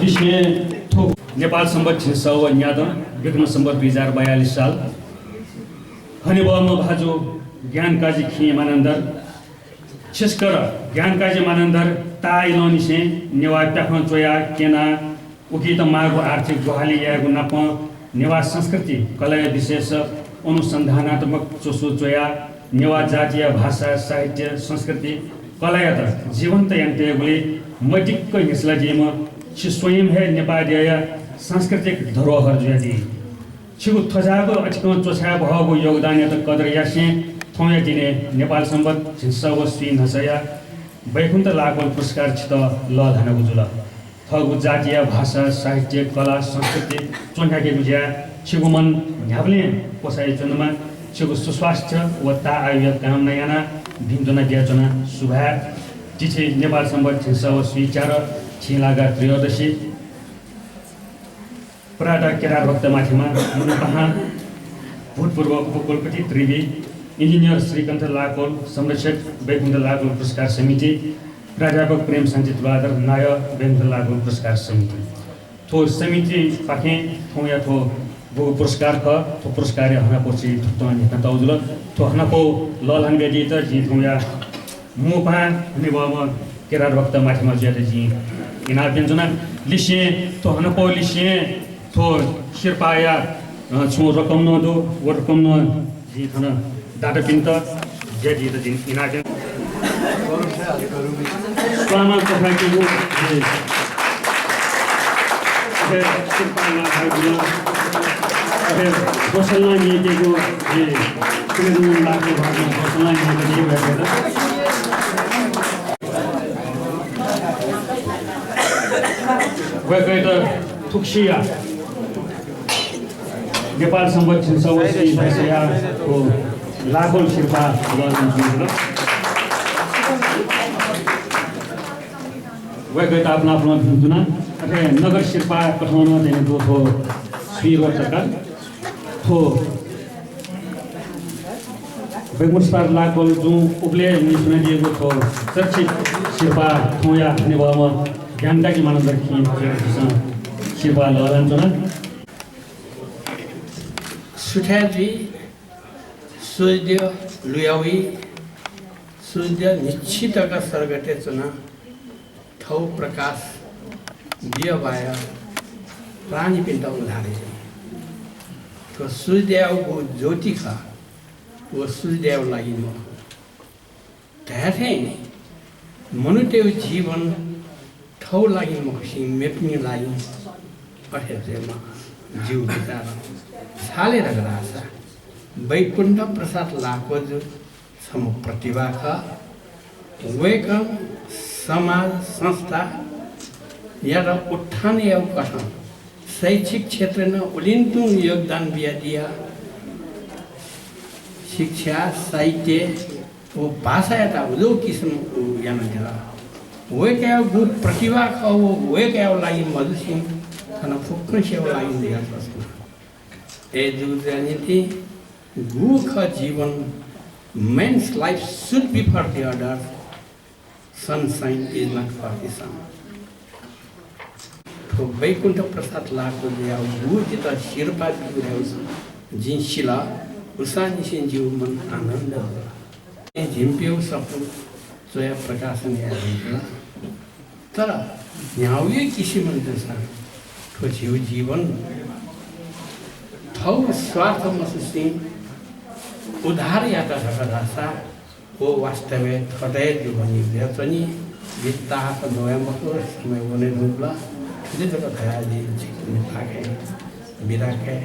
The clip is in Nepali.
लिस्ने थोक नेपाल सम्बत छिन्सव न्यादन विक्रम सम्बत 2042 साल हनेबम भाजो ज्ञानकाजी खि मानन्दर छिस्कर ज्ञानकाजी मानन्दर ताइ लनिसे नेवा प्याखन चोया केना उकित मागो आर्थिक गुहाली यागु नप नेवा संस्कृति कला विशेष अनुसन्धानात्मक चोसो चोया नेवा जातीय भाषा साहित्य संस्कृति कलायत जीवन्त यन्तेगुले मटिक्क हिस्ला जेम छि स्वयं है नेपालीय सांस्कृतिक धरोहर ज्यादी छिगु थजागो अटिकन चोछा भगो योगदान यत कदर यासे थौया दिने नेपाल सम्बत झिन्सव स्वी नसया वैकुण्ठ लागोल पुरस्कार छित ल धनगु जुल थगु जातीय भाषा साहित्य कला संस्कृति चोन्याके गुज्या छिगु मन न्याबले पोसाइ चुनमा छिगु सुस्वास्थ्य व ता आयु कामना याना भिन्दना व्याचना शुभा जिछि नेपाल सम्बत झिन्सव स्वी चार छिलागा त्रयोदशी प्राडा केरार भक्त माथिमा मुनुपहा भूतपूर्व उपकुलपति त्रिवी इन्जिनियर श्रीकण्ठ लाकोल संरक्षक वैकुण्ठ लाकोल पुरस्कार समिति प्राध्यापक प्रेम सञ्चित बहादुर नाय वैकुण्ठ लाकोल पुरस्कार समिति थो समिति पाखे थो या थो वो पुरस्कार ख थो पुरस्कार हना पोछि थतो नि तौजुल थो हना को ललन बेदी त जी थो या मुपहा निबम केरार भक्त माथिमा ज्याते जी इना व्यञ्जना लिसे थो हना को लिसे थो शिरपाया छु रकम न दो वो रकम न जी थना दाटा पिन्त ज्यादी त दिन इना के स्वामा कथा के वो शिरपाया भागुला अरे गोसलना ये देखो ये किन लागे भाग गोसलना ये बैठे वे कहते थुक्सिया नेपाल सम्बत छिन्सव स्वी भाषा को लागोल शिर्पा वे कहते अपना अपना भिन्दुना अरे नगर शिर्पा पठाउन देने दो थो स्वी वर्तका थो बेगुस्तार लागोल जो उबले निस्ने दिएको थो चर्चित शिर्पा थोया नेवामा ज्ञानकाजी मानन्दर खि शिर्पा लहरञ्जना सुठाजी सूर्य लुयावी सूर्य निश्चितका सर्गटे चुना थौ प्रकाश दियबाया प्राणी पिण्ड उधारे तो सूर्यको ज्योति खा वो सूर्य लागि म धेरै मनुष्य जीवन थौ लागि म खुसी मेट्ने लागि अठेमा जीव बितार छालेर गरासा वैकुण्ठ प्रसाद लाको जो सम प्रतिभा का वेक समाज संस्था या उत्थान या कथन शैक्षिक क्षेत्र में उलिन्तु योगदान दिया शिक्षा साहित्य वो भाषा या उदो किस्म ज्ञान दिला वे क्या गु प्रतिभा का वे क्या लागि मधुसिंह खाना फुक्न सेवा लागि दिया ए जो राजनीति गु का जीवन men's life should be for the other, sunshine is not for the sun. तो वैकुण्ठ प्रसाद लाको दिया गु जिता शिरपा बिगुऱ्याउ जिन्सिला उषा निसिन जीव मन आनन्द होला झिम्प्यौ सपु चोया प्रकाशन याद तर यहाँ ये किसिम छ तो जीव जीवन थौ स्वार्थ मसुसी उधार यात्रा रासा वो वास्तव में हृदय जो बनी व्यचनी वित्ता का नोयम्बर समय होने दूसरा जिस जगह खया जी निकाके बिराके